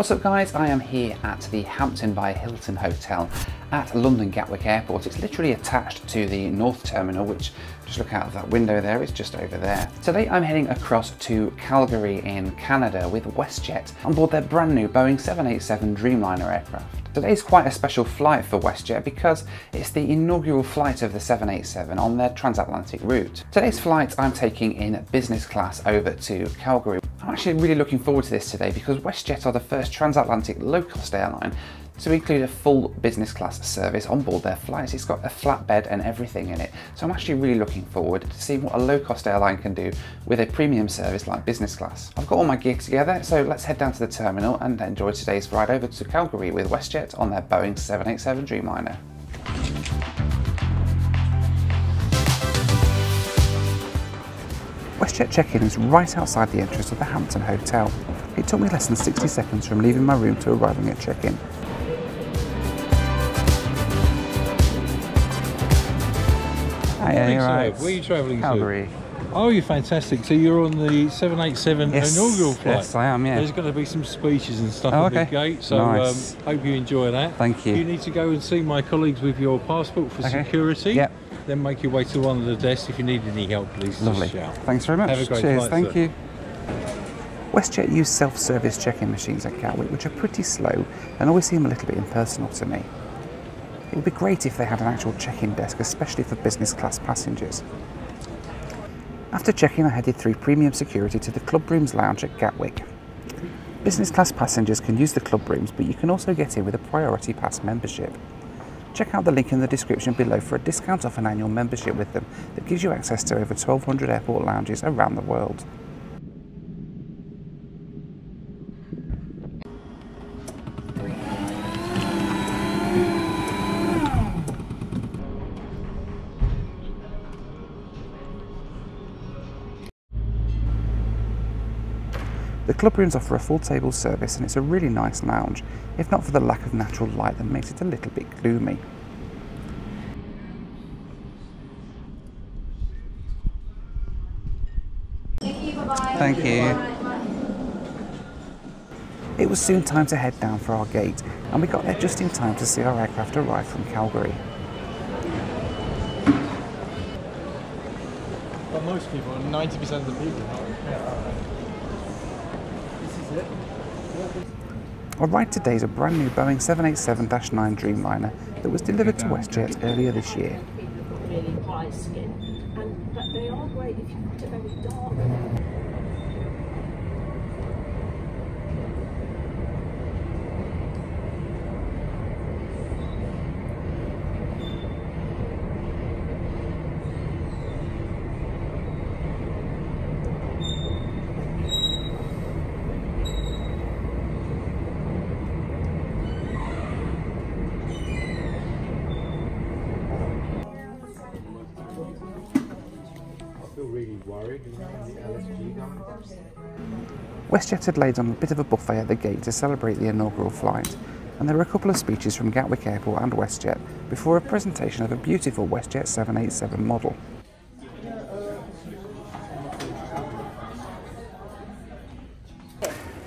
What's up guys, I am here at the Hampton by Hilton Hotel at London Gatwick Airport. It's literally attached to the North Terminal, which, just look out of that window there, it's just over there. Today I'm heading across to Calgary in Canada with Westjet on board their brand new Boeing 787 Dreamliner aircraft. Today's quite a special flight for Westjet because it's the inaugural flight of the 787 on their transatlantic route. Today's flight I'm taking in business class over to Calgary. I'm actually really looking forward to this today because Westjet are the first transatlantic low-cost airline to include a full business class service on board their flights. It's got a flatbed and everything in it. So I'm actually really looking forward to seeing what a low-cost airline can do with a premium service like business class. I've got all my gear together, so let's head down to the terminal and enjoy today's ride over to Calgary with Westjet on their Boeing 787 Dreamliner. Westjet check-in is right outside the entrance of the Hampton Hotel. It took me less than 60 seconds from leaving my room to arriving at check-in. Hi, right. Where are you travelling Calgary. to? Oh, you're fantastic. So you're on the 787 inaugural flight? Yes, I am, yeah. There's going to be some speeches and stuff at the gate, so nice. Hope you enjoy that. Thank you. You need to go and see my colleagues with your passport for security. Yep. Then make your way to one of the desks. If you need any help, please Lovely. Just shout. Thanks very much. Have a great Cheers, flight, thank sir. you. Westjet use self-service check-in machines at Gatwick, which are pretty slow and always seem a little bit impersonal to me. It would be great if they had an actual check-in desk, especially for business class passengers. After check-in, I headed through premium security to the club rooms lounge at Gatwick. Business class passengers can use the club rooms, but you can also get in with a priority pass membership. Check out the link in the description below for a discount off an annual membership with them that gives you access to over 1,200 airport lounges around the world. The club rooms offer a full table service and it's a really nice lounge, if not for the lack of natural light that makes it a little bit gloomy. Thank you. It was soon time to head down for our gate, and we got there just in time to see our aircraft arrive from Calgary. But most people, 90% of the people know. Our ride today is a brand new Boeing 787-9 Dreamliner that was delivered to Westjet earlier this year. Really dry skin, but they are great if you want it very dark. Westjet had laid on a bit of a buffet at the gate to celebrate the inaugural flight, and there were a couple of speeches from Gatwick Airport and Westjet before a presentation of a beautiful Westjet 787 model.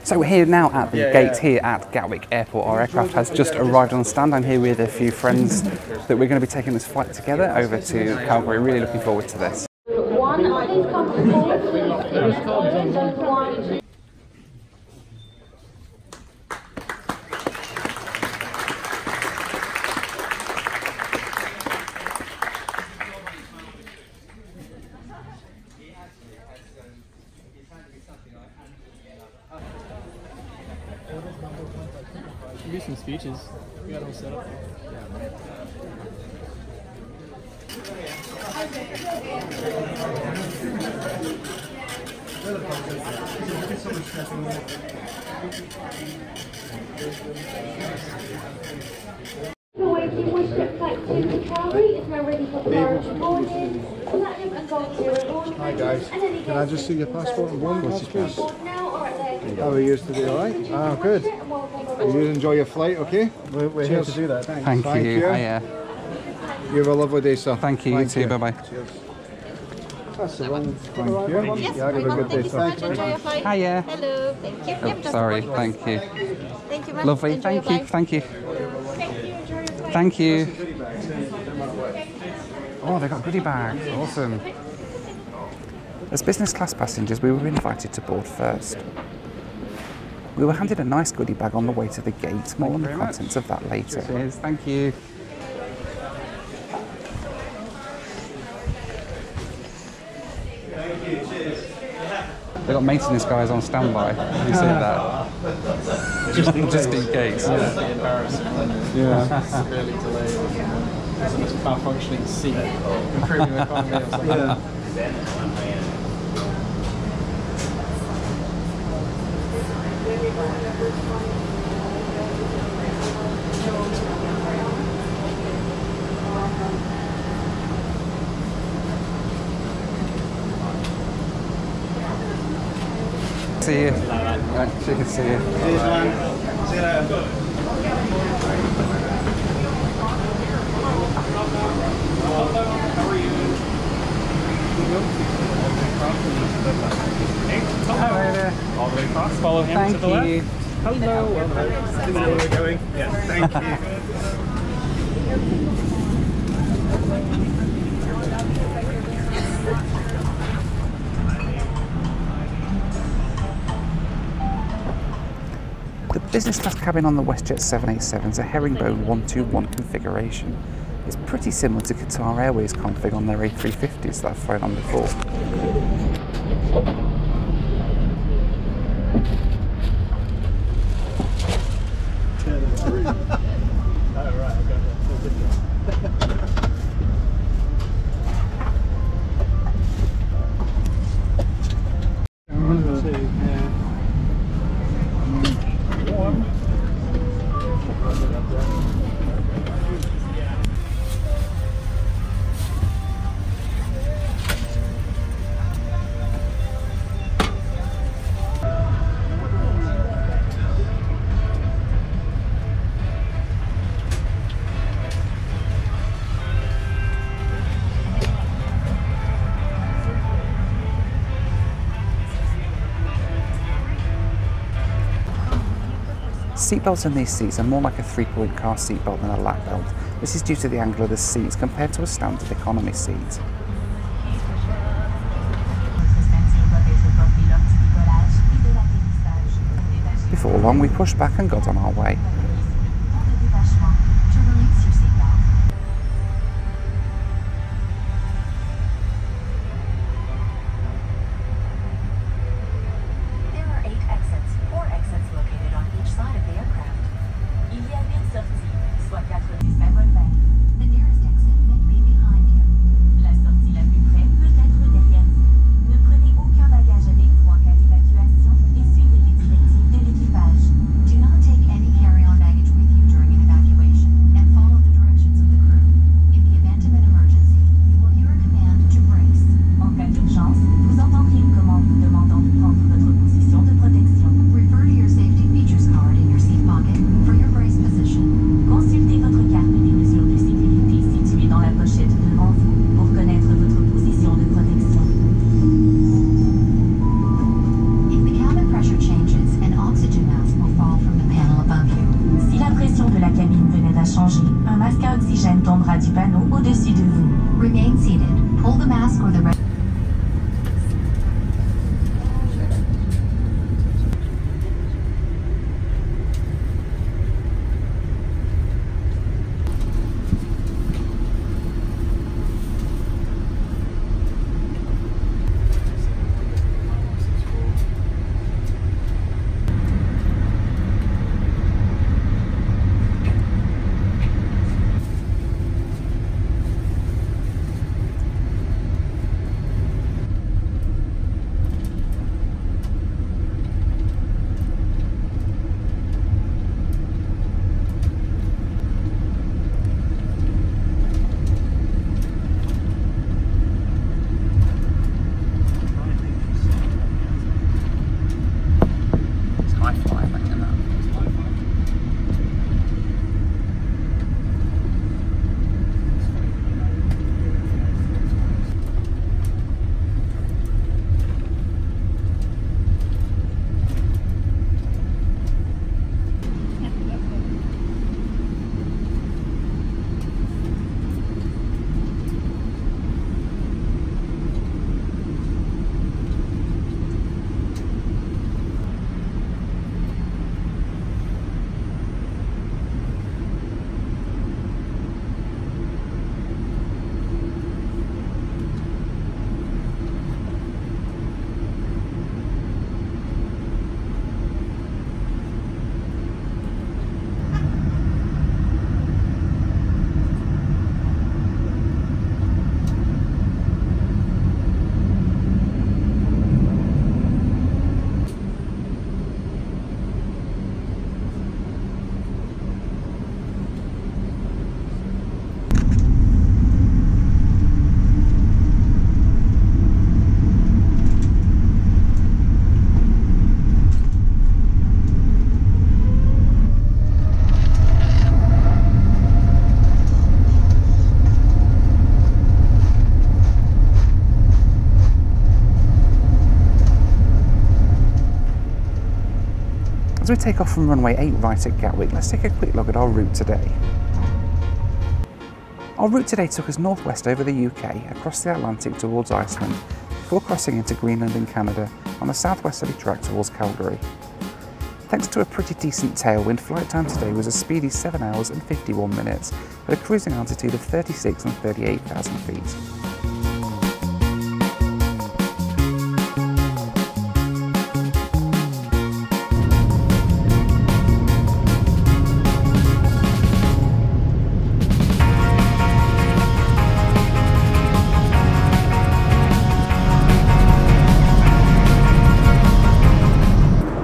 So we're here now at the gate here at Gatwick Airport. Our aircraft has just arrived on stand. I'm here with a few friends that we're going to be taking this flight together over to Calgary. Really looking forward to this. One, are these comfortable? Should be some speeches. We got it all set up. Waiting Westjet flight to Calgary is now ready for priority boarding. Platinum and gold tier boarding. Hi guys, can I just see your passport and boarding pass, please? How are you today, alright? Ah, good. You enjoy your flight, okay? We're here to do that. Thanks. Thank you. You have a lovely day, sir. Thank you. You too. Bye bye. Cheers. That's the one. Thank you. Yes, Yeah, have a good day. thank you so much. Enjoy your flight. Hiya. Hello, thank you. Oh, sorry, thank you. Thank you, ma'am. Lovely, Enjoy your thank you, flight. thank you. Thank you. Oh, they got goodie bags, awesome. As business class passengers, we were invited to board first. We were handed a nice goodie bag on the way to the gate. More on the contents of that later. Cheers, thank you. They've got maintenance guys on standby. Have you seen that? Just in case. Yeah. Severely delayed. Malfunctioning seat. Improving economy or something. Yeah. See you. Right, cheers, see you. Cheers, man. See you later. Hello there. All the way across. Follow him Thank to the left. you. Hello. See where we're going. Yeah. Thank you. The business class cabin on the Westjet 787 is a herringbone 121 configuration. It's pretty similar to Qatar Airways config on their A350s that I've flown on before. Seatbelts in these seats are more like a 3-point car seatbelt than a lap belt. This is due to the angle of the seats compared to a standard economy seat. Before long, we pushed back and got on our way. Do not take any carry-on As we take off from runway 8 right at Gatwick, let's take a quick look at our route today. Our route today took us northwest over the UK, across the Atlantic towards Iceland, before crossing into Greenland and Canada on a southwesterly track towards Calgary. Thanks to a pretty decent tailwind, flight time today was a speedy 7 hours and 51 minutes at a cruising altitude of 36 and 38,000 feet.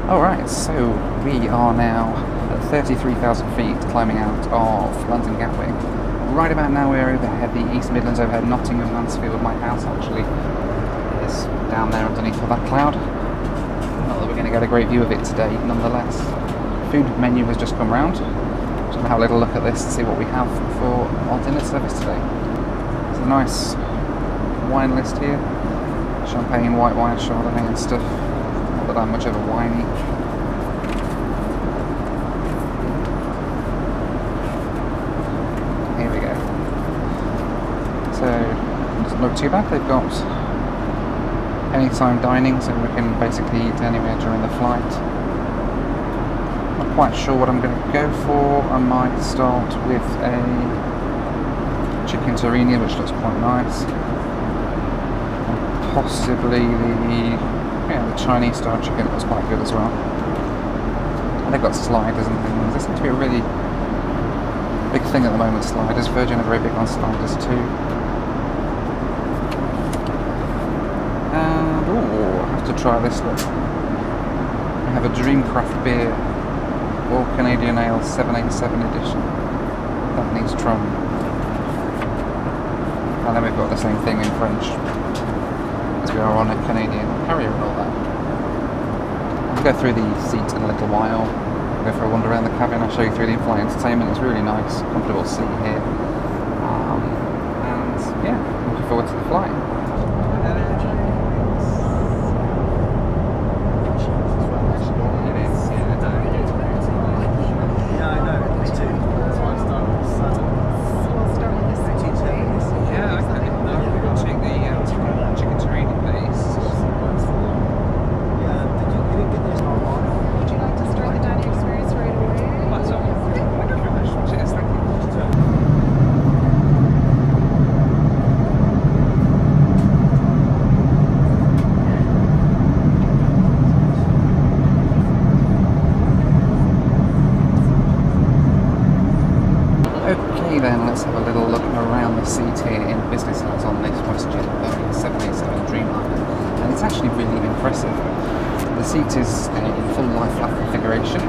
Alright, so we are now at 33,000 feet climbing out of London Gatwick. Right about now we're overhead the East Midlands, overhead Nottingham, Mansfield. My house actually is down there underneath all that cloud. Not that we're going to get a great view of it today, nonetheless. Food menu has just come round. Just going to have a little look at this and see what we have for our dinner service today. It's a nice wine list here. Champagne, white wine, Chardonnay and stuff. But I'm much of a winey. Here we go. So, doesn't look too bad. They've got anytime dining, so we can basically eat anywhere during the flight. Not quite sure what I'm going to go for. I might start with a chicken terrine, which looks quite nice. And possibly the Chinese style chicken was quite good as well. And they've got sliders and things. There seems to be a really big thing at the moment, sliders. Virgin are very big on sliders too. And, oh, I have to try this look. We have a Dreamcraft beer, All Canadian Ale 787 edition. That needs trying. And then we've got the same thing in French. We are on a Canadian carrier and all that. I'll go through the seat in a little while. I'll go for a wander around the cabin. I'll show you through the in-flight entertainment. It's really nice, comfortable seat here. And yeah, looking forward to the flight. Then let's have a little look around the seat here in business class on this Westjet 787 Dreamliner, and it's actually really impressive. The seat is in full lie flat configuration,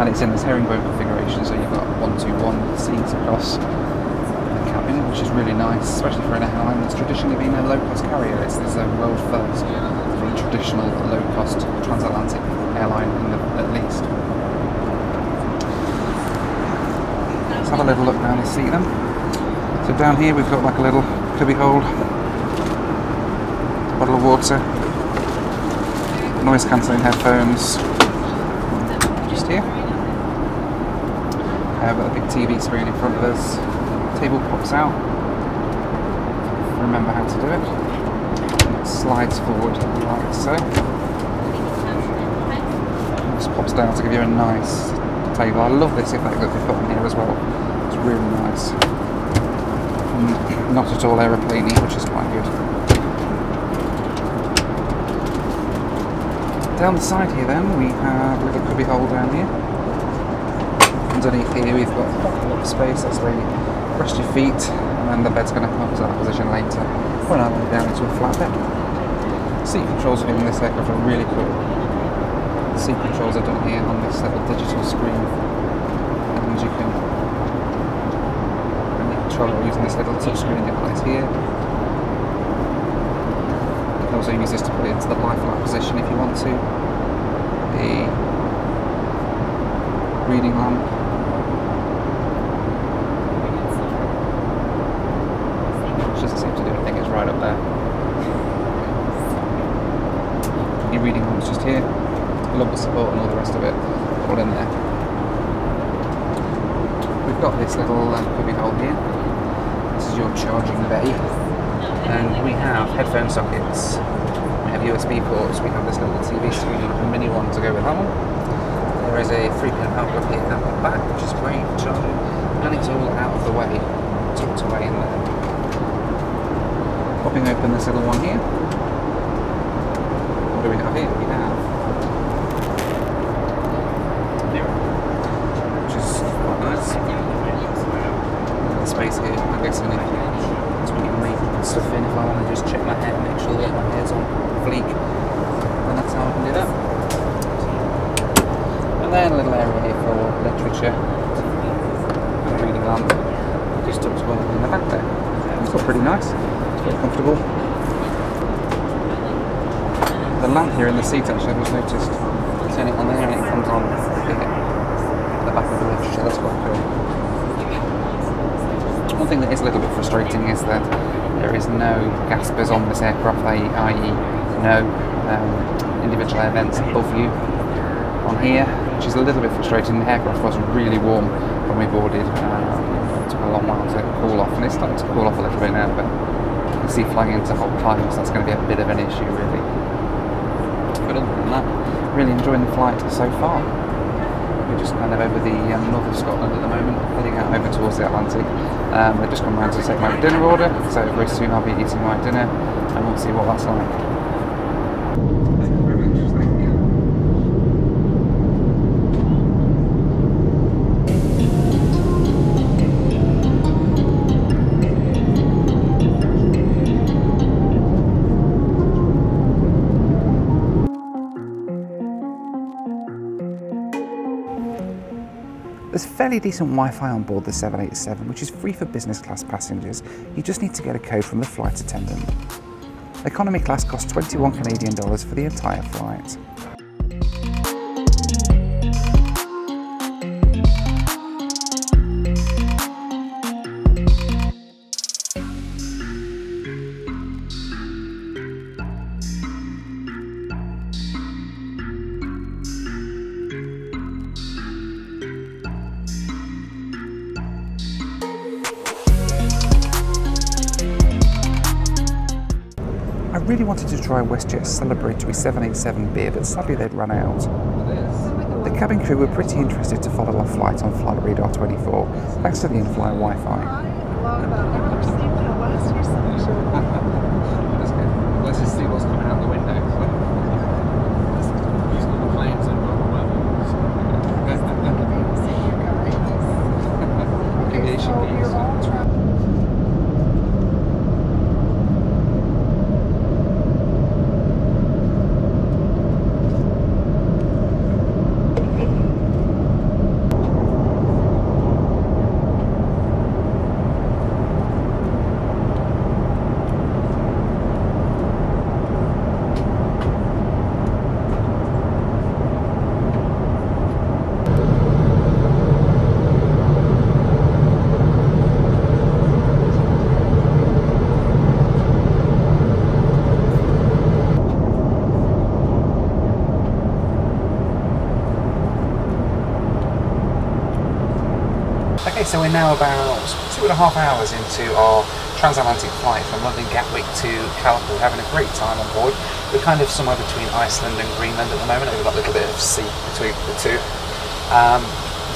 and it's in this herringbone configuration, so you've got 1-2-1 seats across the cabin, which is really nice, especially for an airline that's traditionally been a low-cost carrier. This is a world first for a traditional low-cost transatlantic airline at least. Let's have a little look down the seat then. So down here we've got like a little cubby hole, bottle of water, noise cancelling headphones just here. We've got a big TV screen in front of us. Table pops out. Remember how to do it. And it slides forward like so. It just pops down to give you a nice table. I love this effect that they've got in here as well. It's really nice. Not at all aeroplaney, which is quite good. Down the side here then, we have a little cubby hole down here. Underneath here we've got a lot of space, that's where you rest your feet, and then the bed's going to come up to that position later when I lay down into a flat bed. Seat controls in this aircraft are really cool. The seat controls are done here on this little digital screen, and you can control it using this little touchscreen device here. You can also use this to put it into the lie flat position if you want to. The reading lamp. Which doesn't seem to do anything, it's right up there. Your reading lamp's just here. lumbar support and all the rest of it all in there. We've got this little cubby hole here. This is your charging bay, and we have headphone sockets. We have USB ports. We have this little TV screen, a mini one to go with that one. There is a 3-pin power plug here at the back, which is great for charging, and it's all out of the way, tucked away in there. Popping open this little one here. What do we have here? We have which is quite nice. The space here, I guess, when it's when you can make stuff in. If I want to just check my hair, make sure that my hair's on fleek, and that's how I can do that. And then a little area here for literature and a reading lamp, just tucked away in the back there. It's all pretty nice. It's very comfortable. The lamp here in the seat, actually, I've just noticed. Turn it on there and it comes on here at the back of the literature. That's quite cool. One thing that is a little bit frustrating is that there is no gaspers on this aircraft, i.e. no individual air vents above you on here, which is a little bit frustrating. The aircraft was really warm when we boarded. It took a long while to cool off, and it's starting to cool off a little bit now, but you can see flying into hot climates, that's going to be a bit of an issue, really. But other than that, really enjoying the flight so far. We're just kind of over the north of Scotland at the moment, heading out over towards the Atlantic. They've just come round to take my dinner order, so very soon I'll be eating my dinner, and we'll see what that's like. Thank you very much. Thank you. There's fairly decent Wi-Fi on board the 787, which is free for business class passengers. You just need to get a code from the flight attendant. Economy class costs $21 Canadian for the entire flight. I really wanted to try Westjet's celebratory 787 beer, but sadly they'd run out. The cabin crew were pretty interested to follow our flight on Flight Radar 24, thanks to the in-flight Wi-Fi. Let's just see what's coming out the window. Okay, so we're now about 2.5 hours into our transatlantic flight from London Gatwick to Calgary. We're having a great time on board. We're kind of somewhere between Iceland and Greenland at the moment. We've got a little bit of sea between the two.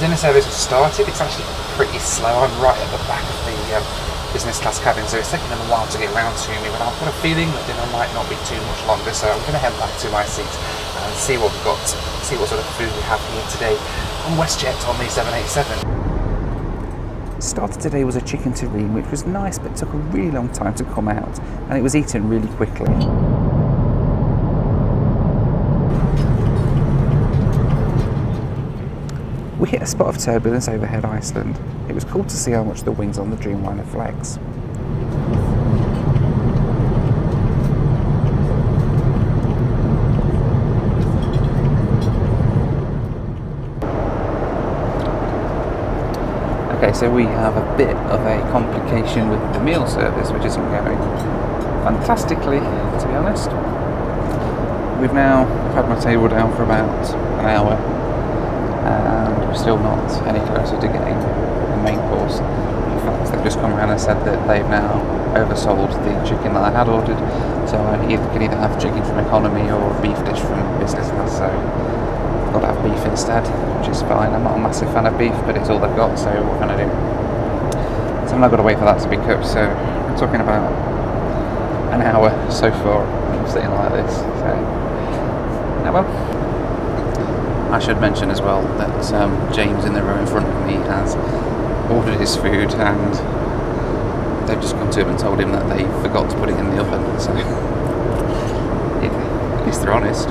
Dinner service has started. It's actually pretty slow. I'm right at the back of the business class cabin, so it's taking them a while to get round to me, but I've got a feeling that dinner might not be too much longer, so I'm going to head back to my seat and see what we've got, see what sort of food we have here today on Westjet on the 787. Starter today was a chicken terrine, which was nice but took a really long time to come out, and it was eaten really quickly. We hit a spot of turbulence overhead Iceland. It was cool to see how much the wings on the Dreamliner flex. Okay, so we have a bit of a complication with the meal service, which isn't going fantastically, to be honest. we've now had my table down for about an hour and we're still not any closer to getting the main course. In fact, they've just come around and said that they've now oversold the chicken that I had ordered, so I can either have chicken from economy or a beef dish from business class, so I've got to have beef instead, which is fine. I'm not a massive fan of beef, but it's all they've got, so what can I do? So I've now got to wait for that to be cooked, so we're talking about an hour so far. I'm sitting like this, so yeah, well. I should mention as well that James in the row in front of me has ordered his food and they've just come to him and told him that they forgot to put it in the oven, so yeah, at least they're honest.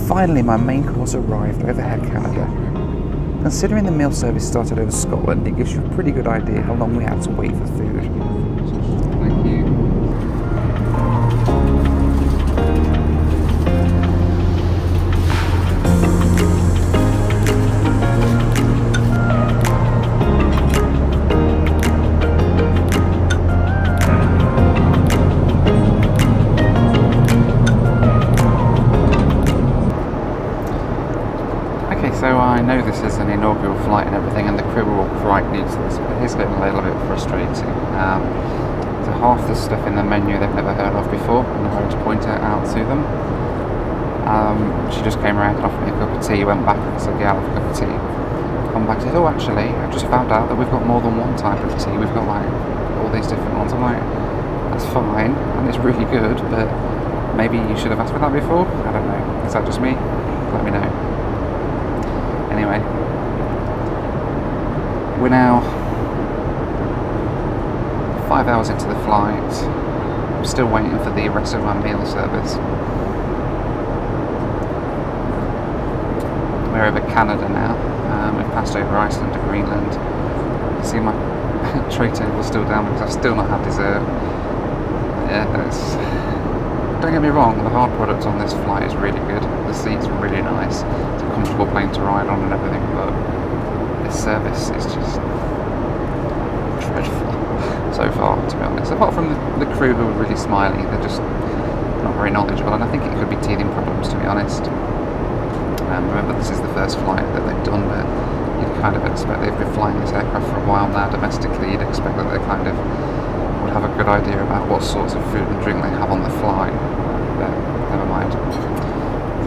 Finally, my main course arrived over Air Canada. Considering the meal service started over Scotland, it gives you a pretty good idea how long we had to wait for food. Thank you. So I know this is an inaugural flight and everything, and the crew are all quite new to this, but it's getting a little bit frustrating. So half the stuff in the menu they've never heard of before, and I'm going to point it out to them. She just came around and offered me a cup of tea, went back and said, yeah, I'll have a cup of tea. Come back and said, oh actually, I just found out that we've got more than one type of tea, we've got like all these different ones. I'm like, that's fine, and it's really good, but maybe you should have asked me that before? I don't know, is that just me? Let me know. Anyway, we're now 5 hours into the flight. I'm still waiting for the rest of my meal service. We're over Canada now. We've passed over Iceland and Greenland. You see my tray table still down because I've still not had dessert. Yeah, don't get me wrong, the hard product on this flight is really good. The seats are really nice. It's a comfortable plane to ride on and everything, but this service is just dreadful so far, to be honest. Apart from the crew who are really smiley, they're just not very knowledgeable, and I think it could be teething problems, to be honest. Remember, this is the first flight that they've done, but you'd kind of expect, they've been flying this aircraft for a while now domestically, you'd expect that they kind of would have a good idea about what sorts of food and drink they have on the fly, but never mind. So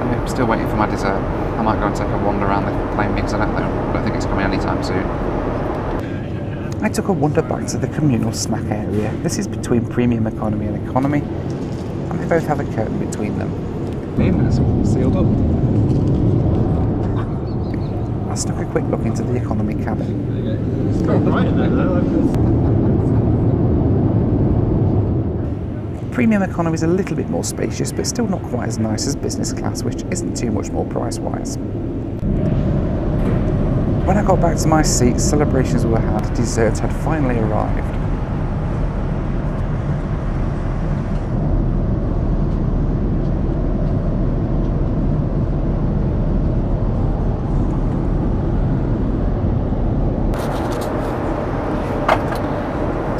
I'm still waiting for my dessert. I might go and take a wander around the plane because I don't think it's coming anytime soon. I took a wander back to the communal snack area. This is between premium economy and economy, and they both have a curtain between them. It's all sealed up. I snuck a quick look into the economy cabin. It's got right in there though. Premium economy is a little bit more spacious, but still not quite as nice as business class, which isn't too much more price-wise. When I got back to my seat, celebrations were had, dessert had finally arrived.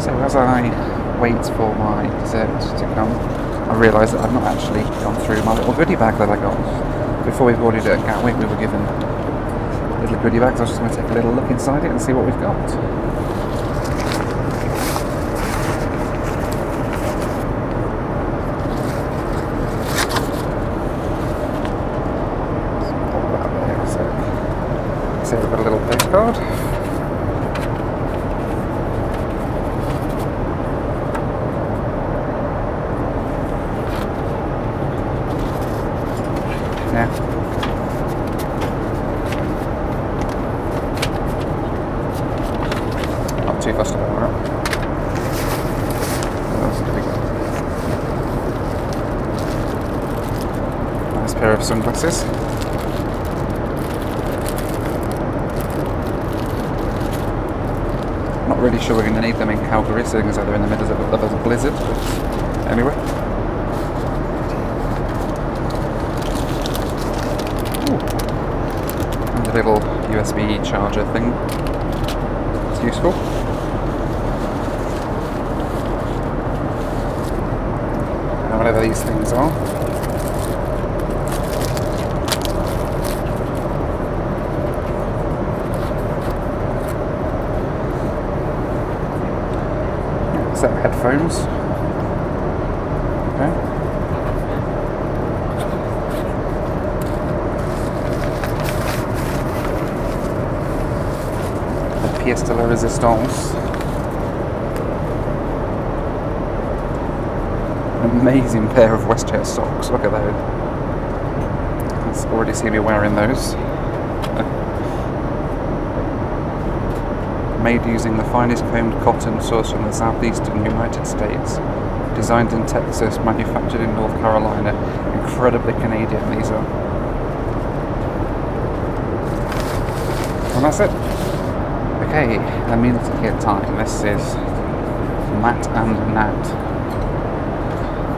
So as I wait for my dessert to come, I realise that I've not actually gone through my little goodie bag that I got. before we boarded at Gatwick, we were given little goodie bags. I was just going to take a little look inside it and see what we've got. So we've got a little postcard. Yeah. Not too fussed about that. What else do we got? Nice pair of sunglasses. Not really sure we're going to need them in Calgary, seeing as though they're in the middle of a blizzard, but anyway. Ooh. And a little USB charger thing. It's useful. And whatever these things are. Set of headphones. Okay. The pièce de la résistance. An amazing pair of Westjet socks. Look at those. It's already seen me wearing those. Made using the finest combed cotton sourced from the southeastern United States. Designed in Texas, manufactured in North Carolina. Incredibly Canadian, these are. And that's it. Okay, a meal ticket time. This is Matt and Nat.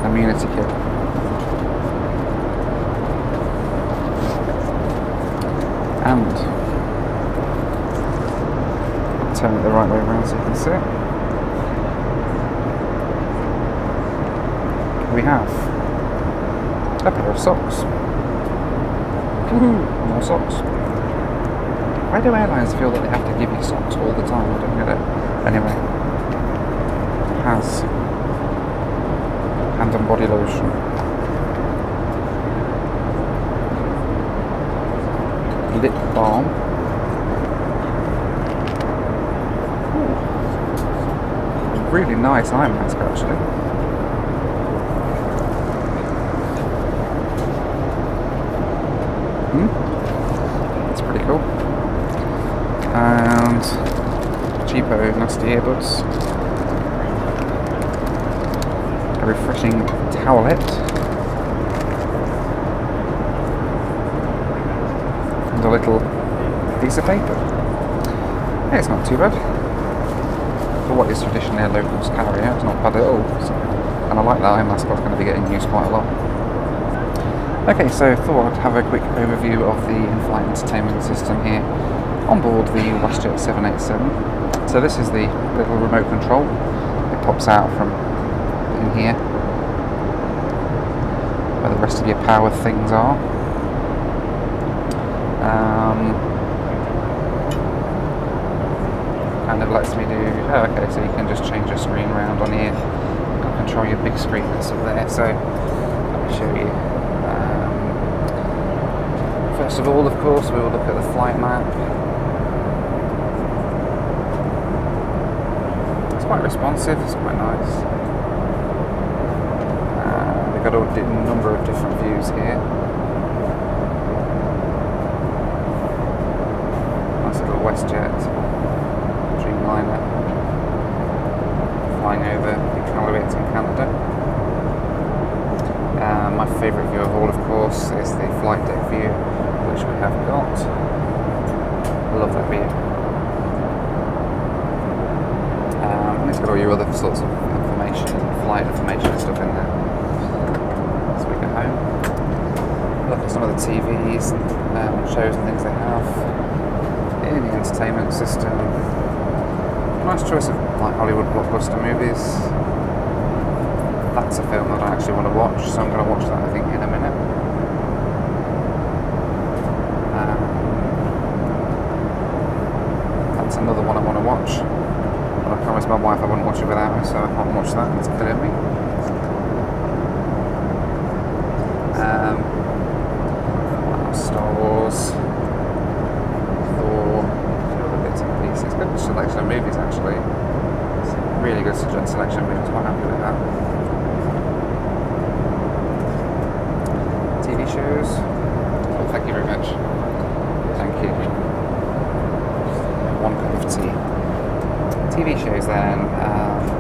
A meal ticket. And turn it the right way around so you can see it. We have a pair of socks. Woohoo! More socks. Why do airlines feel that they have to give you socks all the time? I don't get it. Anyway, it has hand and body lotion. Lip balm. Really nice eye mask actually. That's pretty cool. And cheapo nasty earbuds. A refreshing towelette. And a little piece of paper. Yeah, it's not too bad. For what is traditionally a locals carrier, it's not bad at all. So, and I like that eye mask, that's going to be getting used quite a lot. Okay, so I thought I'd have a quick overview of the in-flight entertainment system here on board the Westjet 787. So this is the little remote control. It pops out from in here, where the rest of your power things are. Kind of lets me do, oh okay, so you can just change your screen around on here and control your big screen that's up there. So let me show you. First of all, of course, we will look at the flight map. It's quite responsive, it's quite nice. We've got a number of different views here. Nice little Westjet Dreamliner flying over the Calgary in Canada. My favourite view of all, of course, is the flight deck view, which we have got. I love that view. And it's got all your other sorts of information, flight information and stuff in there. So we go home, look at some of the TVs and shows and things they have in the entertainment system. Nice choice of like Hollywood blockbuster movies. That's a film that I actually want to watch, so I'm going to watch that I think in a minute. watch that, it's killing me. Star Wars, Thor, other bits and pieces. Good selection of movies actually. Really good selection of movies, quite happy with that. TV shows. Oh, thank you very much. Thank you. One cup of tea. TV shows then,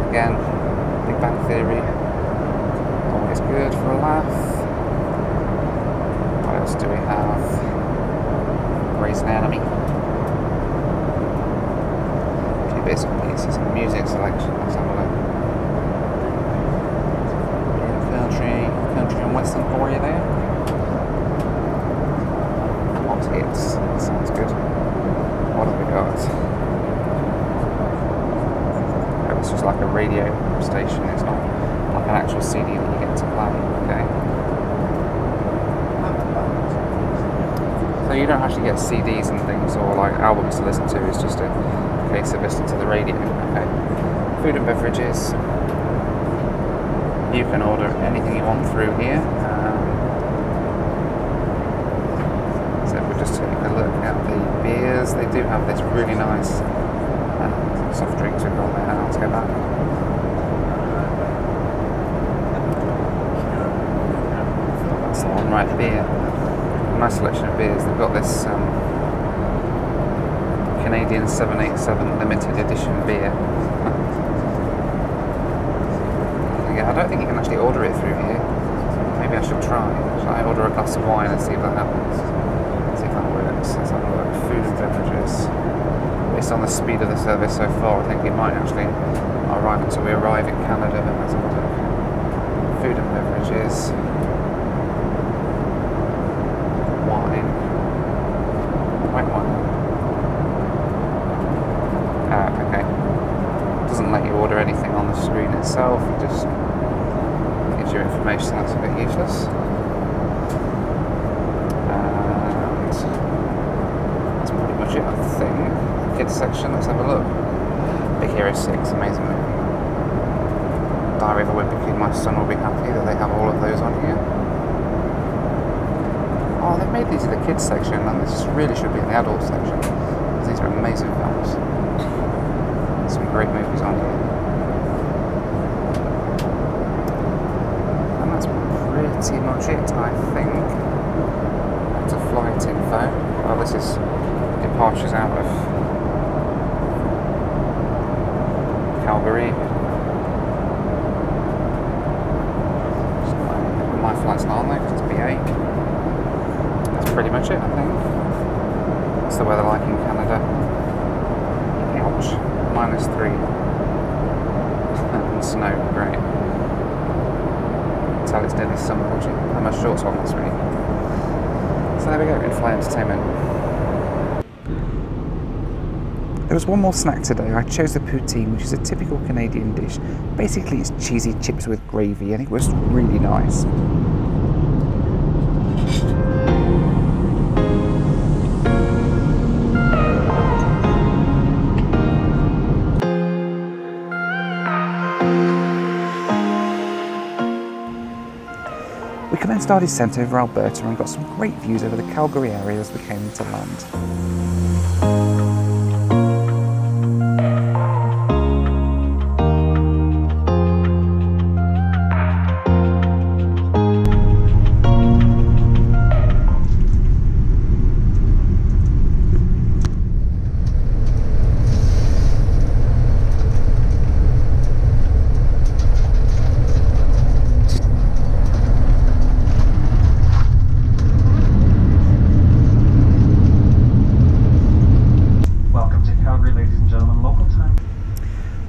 again, Big Bang Theory. Always good for a laugh. What else do we have? Grey's Anatomy. A few bits and pieces of music selection. Let's have a look. Country and western for you there. Hot hits. That sounds good. What have we got? Oh, it's just like a radio station. It's not like an actual CD that you get to play. Okay. So you don't actually get CDs and things or like albums to listen to, it's just a case of listening to the radio. Okay. Food and beverages. You can order anything you want through here. So we'll just take a look at the beers. They do have this really nice soft drinks we've got there. Let's go back. That's the one, right, beer. Nice selection of beers. They've got this Canadian 787 limited edition beer. Yeah, I don't think you can actually order it through here. Maybe I should try. Shall I order a glass of wine and see if that happens? See if that works. Let's have a look. Food and beverages. Based on the speed of the service so far, I think it might actually arrive until we arrive in Canada. Let's have a look. Food and beverages. White wine. Okay. Doesn't let you order anything on the screen itself, it just gives you information that's a bit useless. And that's pretty much it, I think. Kids section, let's have a look. Big Hero 6, amazing movie. Diary of a Wimpy Kid, my son will be happy that they have all of those on here. Oh, they've made these in the kids section, and this really should be in the adult section. These are amazing films. Some great movies on here. And that's pretty much it, I think. That's a flight info. Oh, this is departures out of Calgary. My flight's not on there because it's BA. Pretty much it, I think. What's the weather like in Canada? Ouch. -3. And snow, great. Tell it's nearly summer, would you? How much shorts on this week? So there we go, in-flight entertainment. There was one more snack today. I chose the poutine, which is a typical Canadian dish. Basically, it's cheesy chips with gravy, and it was really nice. We commenced our descent over Alberta and got some great views over the Calgary area as we came into land.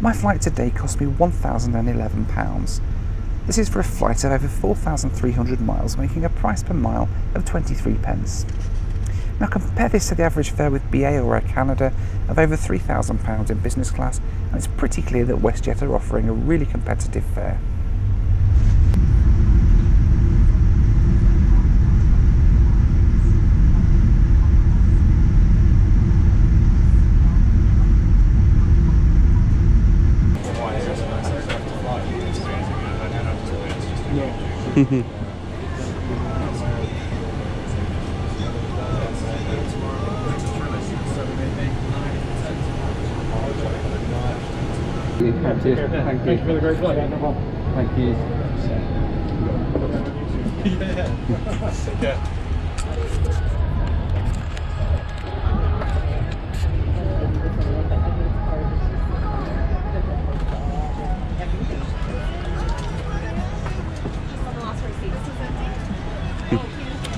My flight today cost me £1,011. This is for a flight of over 4,300 miles, making a price per mile of 23p. Now compare this to the average fare with BA or Air Canada of over £3,000 in business class, and it's pretty clear that Westjet are offering a really competitive fare. Thank you. Thank you for the great flight. Thank you.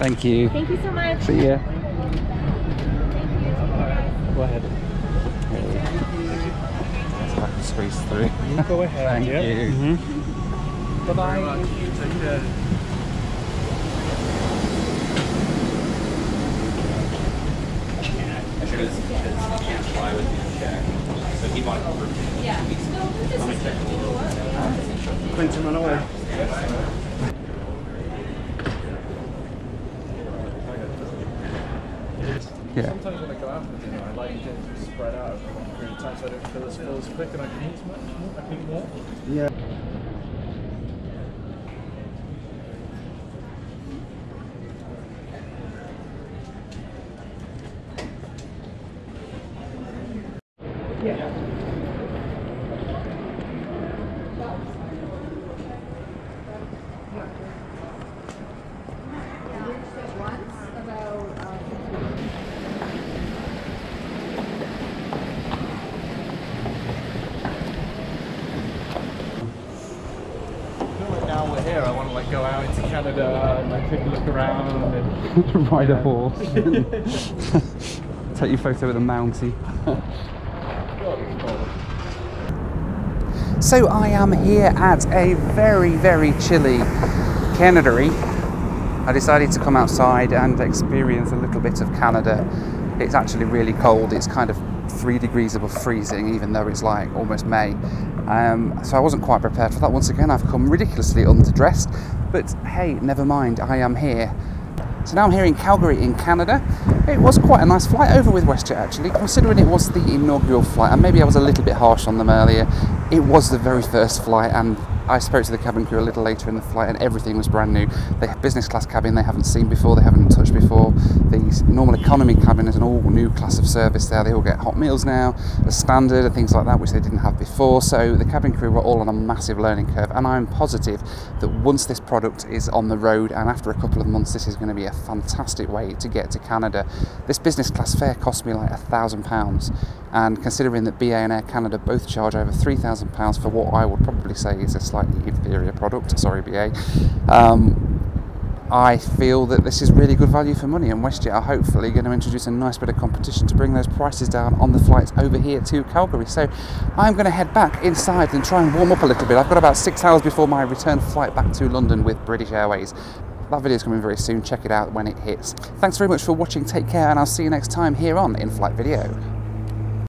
Thank you. Thank you so much. See ya. Go ahead. I can squeeze through. You go ahead. Thank you. Bye-bye. Take care. Quentin, run away. Yeah. Sometimes when I go out for dinner, I like to spread out over a long period of time so I don't feel as quick and I can eat much more. I can eat more. Yeah. Now we're here, I want to like go out into Canada and like take a look around and Ride a horse. Take your photo with a Mountie. So I am here at a very, very chilly Canada-y. I decided to come outside and experience a little bit of Canada. It's actually really cold. It's kind of 3 degrees above freezing, even though it's like almost May. So I wasn't quite prepared for that. Once again, I've come ridiculously underdressed, but hey, never mind, I am here. So now I'm here in Calgary in Canada. It was quite a nice flight over with Westjet actually, considering it was the inaugural flight, and maybe I was a little bit harsh on them earlier. It was the very first flight, and I spoke to the cabin crew a little later in the flight and everything was brand new. They have business class cabin they haven't seen before, they haven't touched before. The normal economy cabin is an all new class of service there. They all get hot meals now, the standard and things like that, which they didn't have before. So the cabin crew were all on a massive learning curve, and I'm positive that once this product is on the road and after a couple of months, this is going to be a fantastic way to get to Canada. This business class fare cost me like £1,000, and considering that BA and Air Canada both charge over £3,000 for what I would probably say is a slightly inferior product, sorry BA, I feel that this is really good value for money, and Westjet are hopefully going to introduce a nice bit of competition to bring those prices down on the flights over here to Calgary. So I'm going to head back inside and try and warm up a little bit. I've got about 6 hours before my return flight back to London with British Airways. That video is coming very soon, check it out when it hits. Thanks very much for watching, take care, and I'll see you next time here on In Flight Video.